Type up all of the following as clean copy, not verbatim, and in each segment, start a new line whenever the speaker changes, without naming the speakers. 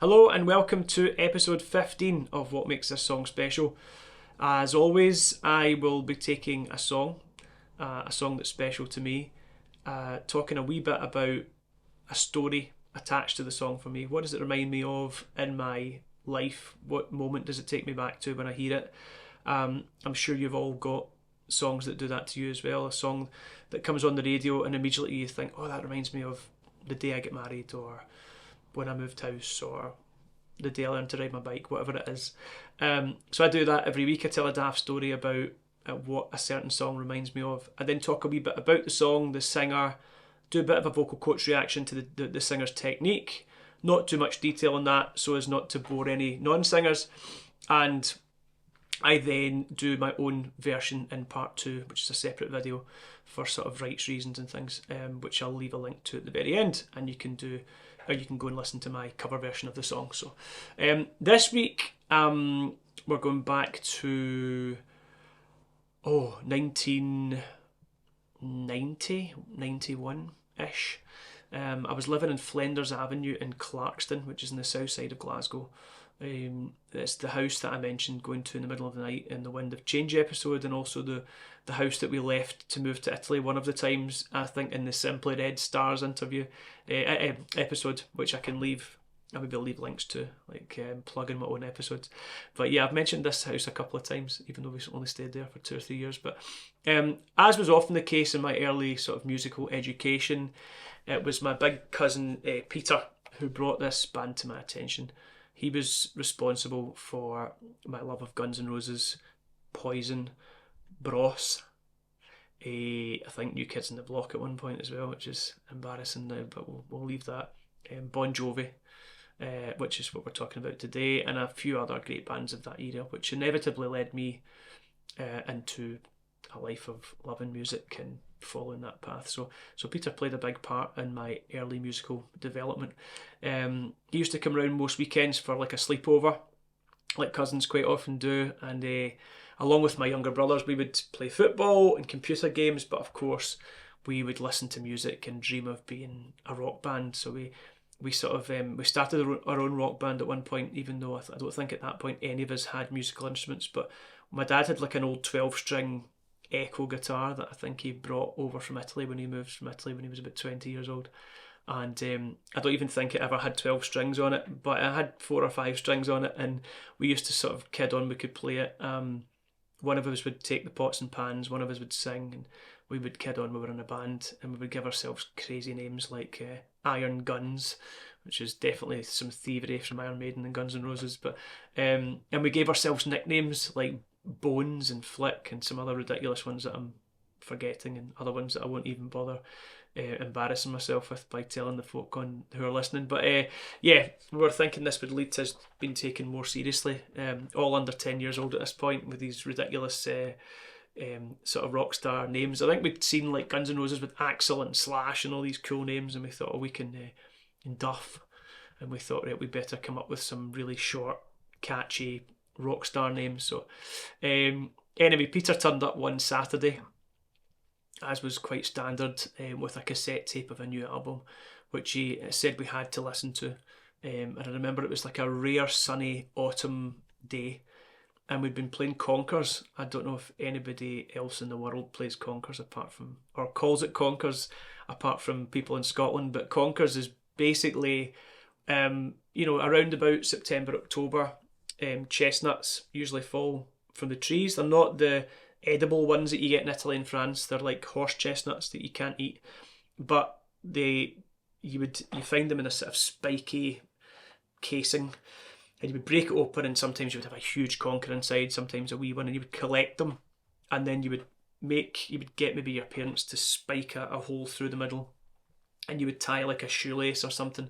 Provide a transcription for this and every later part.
Hello and welcome to episode 15 of What Makes This Song Special. As always, I will be taking a song that's special to me, talking a wee bit about a story attached to the song for me. What does it remind me of in my life? What moment does it take me back to when I hear it? I'm sure you've all got songs that do that to you as well. A song that comes on the radio and immediately you think, oh, that reminds me of the day I get married, or when I moved house, or the day I learned to ride my bike, whatever it is. So I do that every week. I tell a daft story about what a certain song reminds me of. I then talk a wee bit about the song, the singer, do a bit of a vocal coach reaction to the singer's technique. Not too much detail on that so as not to bore any non-singers. And I then do my own version in part two, which is a separate video for sort of rights reasons and things, which I'll leave a link to at the very end, and you can go and listen to my cover version of the song. So this week we're going back to 1990, 91-ish. I was living in Flinders Avenue in Clarkston, which is in the south side of Glasgow. It's the house that I mentioned going to in the middle of the night in the Wind of Change episode, and also the house that we left to move to Italy one of the times, I think, in the Simply Red Stars interview episode, which I maybe leave links to, like plugging my own episodes. But yeah, I've mentioned this house a couple of times, even though we only stayed there for 2 or 3 years. But as was often the case in my early sort of musical education, it was my big cousin Peter who brought this band to my attention. He was responsible for my love of Guns N' Roses, Poison, Bros. I think New Kids on the Block at one point as well, which is embarrassing now, but we'll leave that. Bon Jovi, which is what we're talking about today, and a few other great bands of that era, which inevitably led me into a life of loving music and following that path. So Peter played a big part in my early musical development. He used to come around most weekends for like a sleepover, like cousins quite often do, and along with my younger brothers we would play football and computer games, but of course we would listen to music and dream of being a rock band. So we sort of we started our own rock band at one point, even though I don't think at that point any of us had musical instruments. But my dad had like an old 12-string echo guitar that I think he brought over from Italy when he moved from Italy when he was about 20 years old, and I don't even think it ever had 12 strings on it, but it had 4 or 5 strings on it, and we used to sort of kid on we could play it. One of us would take the pots and pans, one of us would sing, and we would kid on we were in a band, and we would give ourselves crazy names like Iron Guns, which is definitely some thievery from Iron Maiden and Guns N' Roses, but and we gave ourselves nicknames like Bones and Flick and some other ridiculous ones that I'm forgetting, and other ones that I won't even bother embarrassing myself with by telling the folk on who are listening. But yeah, we were thinking this would lead to us being taken more seriously, all under 10 years old at this point, with these ridiculous sort of rock star names. I think we'd seen like Guns N' Roses with Axl and Slash and all these cool names, and we thought, oh, we can and Duff, and we thought, right, we better come up with some really short, catchy rock star names. So anyway, Peter turned up one Saturday, as was quite standard, with a cassette tape of a new album, which he said we had to listen to. And I remember it was like a rare sunny autumn day, and we'd been playing Conkers. I don't know if anybody else in the world plays Conkers apart from, or calls it Conkers apart from people in Scotland, but Conkers is basically, around about September, October, chestnuts usually fall from the trees. They're not the edible ones that you get in Italy and France. They're like horse chestnuts that you can't eat, but you find them in a sort of spiky casing, and you would break it open, and sometimes you would have a huge conker inside, sometimes a wee one, and you would collect them, and then you would get maybe your parents to spike a hole through the middle, and you would tie like a shoelace or something,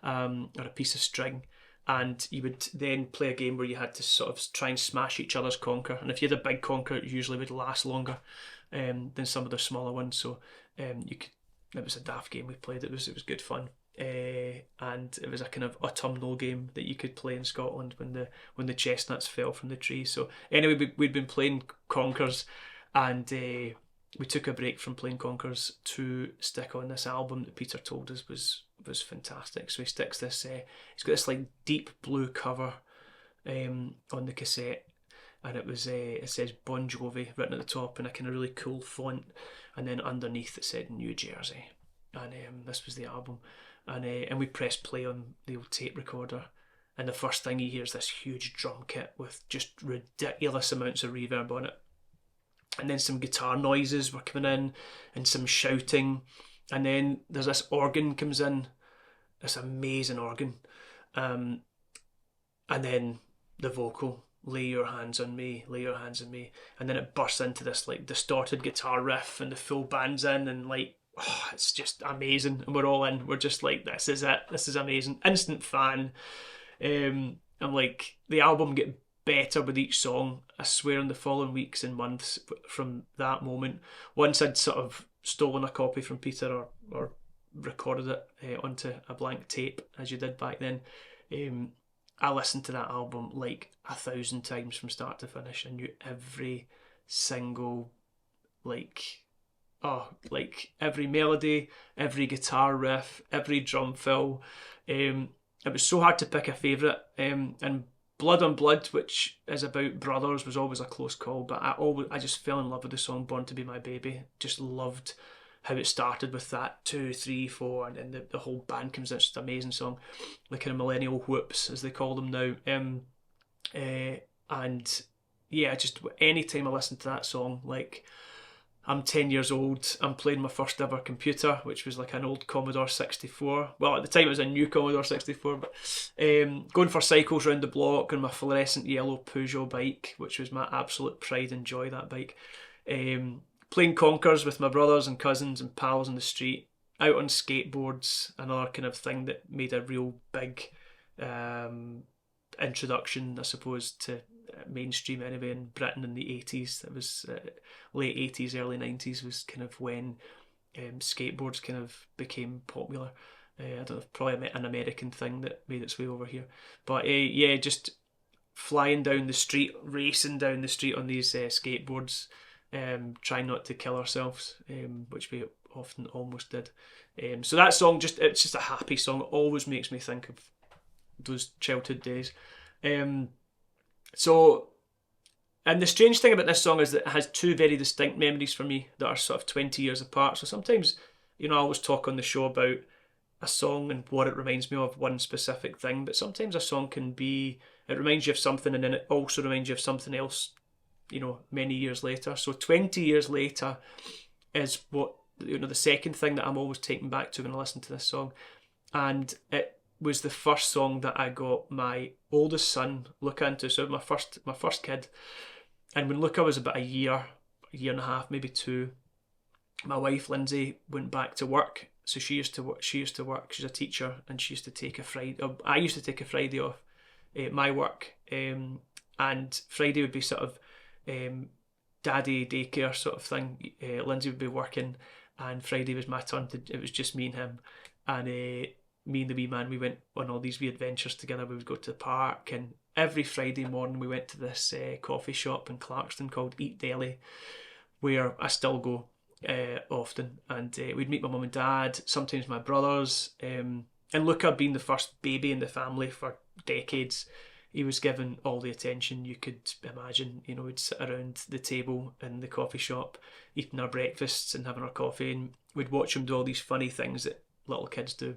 or a piece of string, and you would then play a game where you had to sort of try and smash each other's conker. And if you had a big conker, it usually would last longer than some of the smaller ones. So it was a daft game we played. It was good fun. And it was a kind of autumnal game that you could play in Scotland when the chestnuts fell from the tree. So anyway, we'd been playing conkers, and we took a break from Plain Conquers to stick on this album that Peter told us was fantastic. So he sticks this, he's got this like deep blue cover on the cassette, and it says Bon Jovi written at the top in a kind of really cool font, and then underneath it said New Jersey, and this was the album, and we pressed play on the old tape recorder, and the first thing you hear is this huge drum kit with just ridiculous amounts of reverb on it, and then some guitar noises were coming in, and some shouting, and then there's this organ comes in, this amazing organ, and then the vocal, lay your hands on me, lay your hands on me, and then it bursts into this like distorted guitar riff, and the full band's in, and like, oh, it's just amazing, and we're all in. We're just like, this is it, this is amazing, instant fan. I'm like, the album get better with each song, I swear, in the following weeks and months from that moment. Once I'd sort of stolen a copy from Peter or recorded it onto a blank tape, as you did back then, I listened to that album like 1,000 times from start to finish. I knew every single like every melody, every guitar riff, every drum fill. It was so hard to pick a favourite, and Blood on Blood, which is about brothers, was always a close call, but I just fell in love with the song Born to Be My Baby. Just loved how it started with that 2, 3, 4, and then the whole band comes in. It's just an amazing song, the kind of millennial whoops as they call them now. And yeah, just any time I listen to that song, like, I'm 10 years old, I'm playing my first ever computer, which was like an old Commodore 64. Well, at the time it was a new Commodore 64, but going for cycles around the block on my fluorescent yellow Peugeot bike, which was my absolute pride and joy, that bike. Playing Conkers with my brothers and cousins and pals in the street, out on skateboards, another kind of thing that made a real big introduction, I suppose, to mainstream anyway in Britain in the 80s. It was late 80s, early 90s was kind of when skateboards kind of became popular. I don't know, probably an American thing that made its way over here. But yeah, just flying down the street, racing down the street on these skateboards, trying not to kill ourselves, which we often almost did. So that song, it's just a happy song. It always makes me think of those childhood days. So, and the strange thing about this song is that it has two very distinct memories for me that are sort of 20 years apart. So sometimes, I always talk on the show about a song and what it reminds me of, one specific thing, but sometimes a song it reminds you of something and then it also reminds you of something else, many years later. So 20 years later is what, the second thing that I'm always taken back to when I listen to this song. And it was the first song that I got my oldest son, Luca, into. So my first kid. And when Luca was about a year and a half, maybe 2, my wife Lindsay went back to work. So she used to work. She's a teacher, and she used to take a Friday. I used to take a Friday off my work, and Friday would be sort of daddy daycare sort of thing. Lindsay would be working, and Friday was my turn. It was just me and him, and me and the wee man, we went on all these wee adventures together. We would go to the park, and every Friday morning we went to this coffee shop in Clarkston called Eat Deli, where I still go often, and we'd meet my mum and dad, sometimes my brothers, and Luca, being the first baby in the family for decades, he was given all the attention you could imagine. We'd sit around the table in the coffee shop eating our breakfasts and having our coffee, and we'd watch him do all these funny things that little kids do.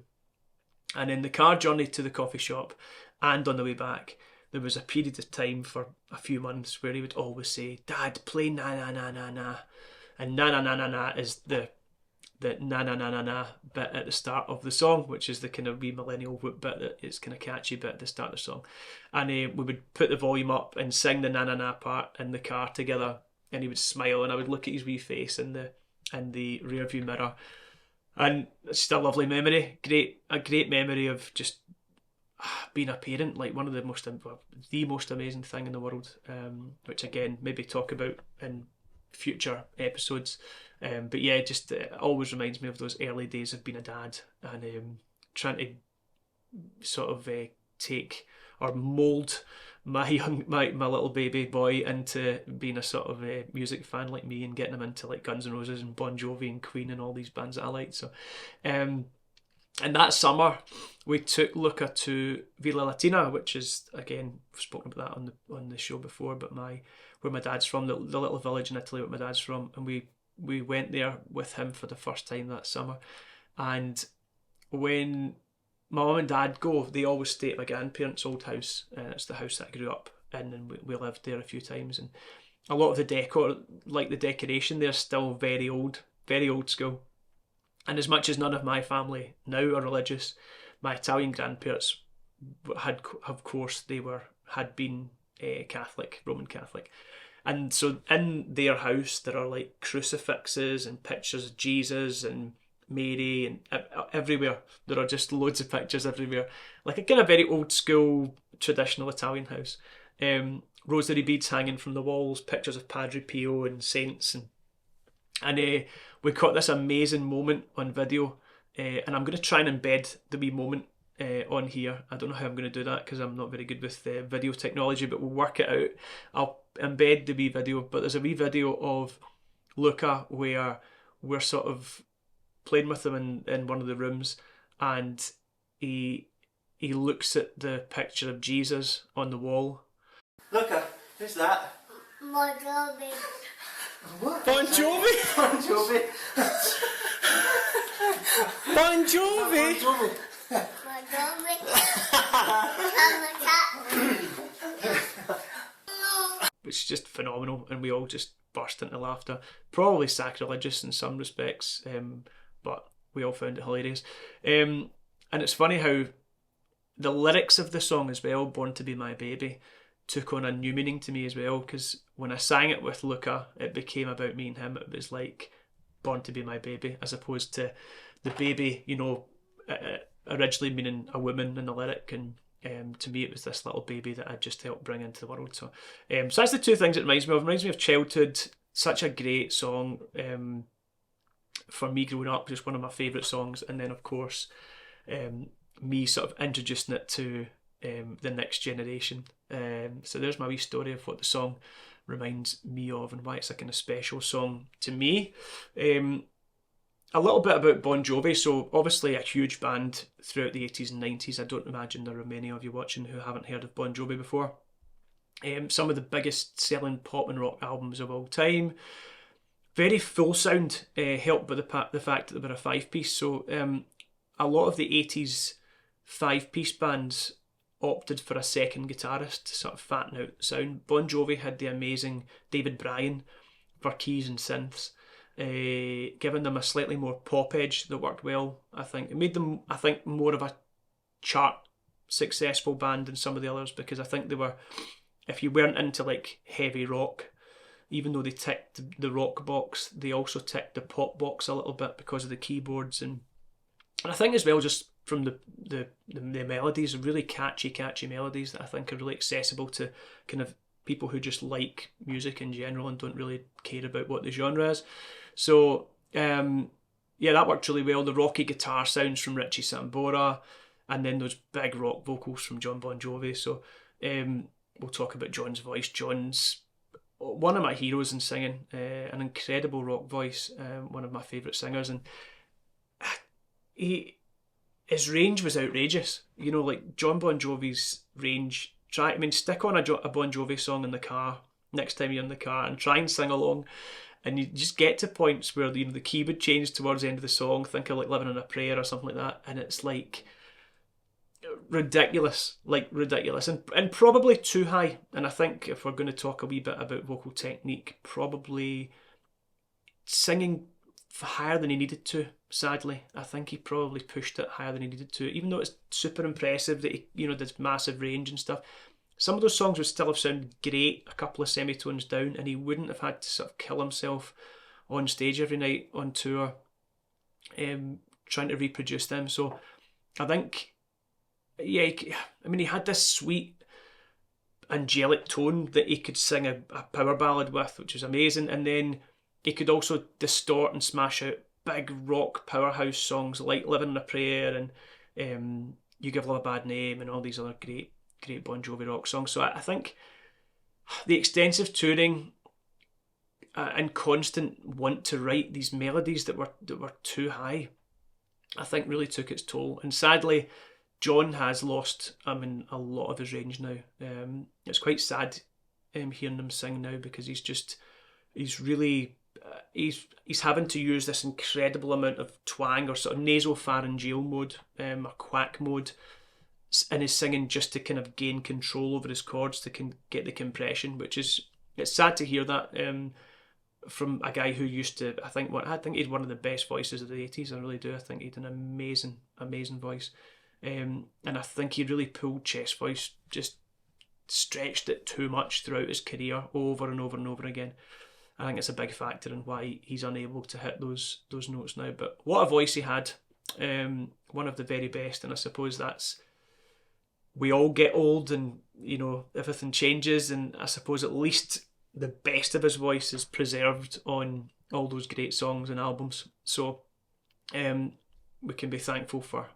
And in the car journey to the coffee shop and on the way back, there was a period of time for a few months where he would always say, "Dad, play na na na na na." And na na na na na is the na na na na na bit at the start of the song, which is the kind of wee millennial whoop bit that is kind of catchy bit at the start of the song. And we would put the volume up and sing the na na na part in the car together, and he would smile, and I would look at his wee face in the rear view mirror. And it's just a lovely memory, a great memory of just being a parent, like one of the most amazing thing in the world, which again, maybe talk about in future episodes. But yeah, just always reminds me of those early days of being a dad, and trying to sort of take or mould my little baby boy into being a sort of a music fan like me, and getting him into like Guns N' Roses and Bon Jovi and Queen and all these bands that I liked. So, and that summer we took Luca to Villa Latina, which is, again, we've spoken about that on the show before, but where my dad's from, the little village in Italy where my dad's from, and we went there with him for the first time that summer. And when my mum and dad go, they always stay at my grandparents' old house, and it's the house that I grew up in, and we lived there a few times. And a lot of the decor, like the decoration there, is still very old school. And as much as none of my family now are religious, my Italian grandparents had been Catholic, Roman Catholic. And so in their house there are like crucifixes and pictures of Jesus and Mary, and everywhere there are just loads of pictures everywhere, like a kind of very old school traditional Italian house. Rosary beads hanging from the walls, pictures of Padre Pio and saints, and we caught this amazing moment on video, and I'm going to try and embed the wee moment on here. I don't know how I'm going to do that because I'm not very good with video technology, but we'll work it out. I'll embed the wee video, but there's a wee video of Luca where we're sort of playing with him in one of the rooms, and he looks at the picture of Jesus on the wall.
Luca, who's that?
My Jovi.
What?
Bon Jovi?
Bon Jovi.
Bon Jovi?
Jovi.
My Jovi. I'm a cat.
It's just phenomenal, and we all just burst into laughter. Probably sacrilegious in some respects, but we all found it hilarious. And it's funny how the lyrics of the song as well, Born to Be My Baby, took on a new meaning to me as well, because when I sang it with Luca, it became about me and him. It was like Born to Be My Baby, as opposed to the baby, originally meaning a woman in the lyric, and to me it was this little baby that I just helped bring into the world. So that's the two things it reminds me of. It reminds me of childhood. Such a great song for me growing up, just one of my favourite songs. And then of course me sort of introducing it to the next generation. So there's my wee story of what the song reminds me of and why it's a kind of special song to me. A little bit about Bon Jovi. So obviously a huge band throughout the 80s and 90s. I don't imagine there are many of you watching who haven't heard of Bon Jovi before. Some of the biggest selling pop and rock albums of all time. Very full sound, helped by the fact that they were a five-piece. So a lot of the 80s five-piece bands opted for a second guitarist to sort of fatten out the sound. Bon Jovi had the amazing David Bryan for keys and synths, giving them a slightly more pop edge that worked well. I think it made them, more of a chart successful band than some of the others, because I think they were, if you weren't into like heavy rock, even though they ticked the rock box, they also ticked the pop box a little bit because of the keyboards, and I think as well just from the melodies, really catchy melodies that I think are really accessible to kind of people who just like music in general and don't really care about what the genre is. So that worked really well. The rocky guitar sounds from Richie Sambora, and then those big rock vocals from John Bon Jovi. So we'll talk about John's voice. John's one of my heroes in singing, an incredible rock voice, one of my favourite singers, and his range was outrageous. Like John Bon Jovi's range. Stick on a Bon Jovi song in the car next time you're in the car and try and sing along, and you just get to points where the key would change towards the end of the song. Think of like Living on a Prayer or something like that, and it's like ridiculous, and probably too high. And I think if we're going to talk a wee bit about vocal technique, probably singing higher than he needed to. Sadly, I think he probably pushed it higher than he needed to, even though it's super impressive that he, this massive range and stuff. Some of those songs would still have sounded great a couple of semitones down, and he wouldn't have had to sort of kill himself on stage every night on tour trying to reproduce them. So I think, he had this sweet angelic tone that he could sing a power ballad with, which was amazing, and then he could also distort and smash out big rock powerhouse songs like Living on a Prayer and You Give Love a Bad Name and all these other great great Bon Jovi rock songs. So I think the extensive touring and constant want to write these melodies that were too high, I think really took its toll. And sadly, John has lost a lot of his range now. It's quite sad hearing him sing now, because he's really he's having to use this incredible amount of twang or sort of nasopharyngeal mode, or quack mode, in his singing, just to kind of gain control over his chords, to get the compression, which is, it's sad to hear that from a guy who used to, I think he's one of the best voices of the 80s. I really do. I think he had an amazing voice, and I think he really pulled chest voice, just stretched it too much throughout his career, over and over and over again. I think it's a big factor in why he's unable to hit those notes now. But what a voice he had, one of the very best. And I suppose that's, we all get old, and everything changes, and I suppose at least the best of his voice is preserved on all those great songs and albums. So we can be thankful for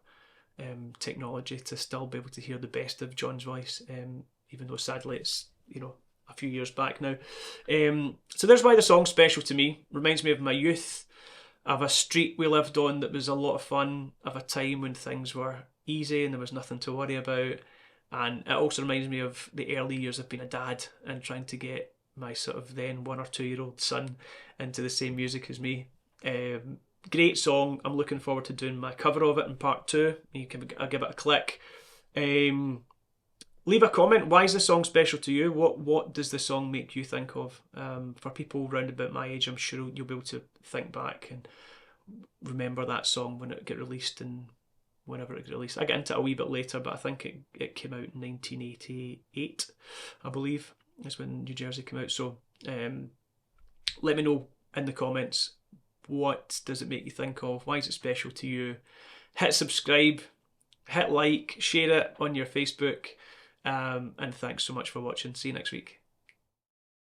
technology to still be able to hear the best of John's voice, even though sadly it's a few years back now. So there's why the song's special to me. Reminds me of my youth, of a street we lived on that was a lot of fun, of a time when things were easy and there was nothing to worry about. And it also reminds me of the early years of being a dad and trying to get my sort of then 1 or 2 year old son into the same music as me. Great song. I'm looking forward to doing my cover of it in part 2. I'll give it a click. Leave a comment. Why is the song special to you? What does the song make you think of? For people round about my age, I'm sure you'll be able to think back and remember that song when it got released, and whenever it got released. I get into it a wee bit later, but I think it came out in 1988, I believe, is when New Jersey came out. So let me know in the comments, what does it make you think of? Why is it special to you? Hit subscribe, hit like, share it on your Facebook, and thanks so much for watching. See you next week.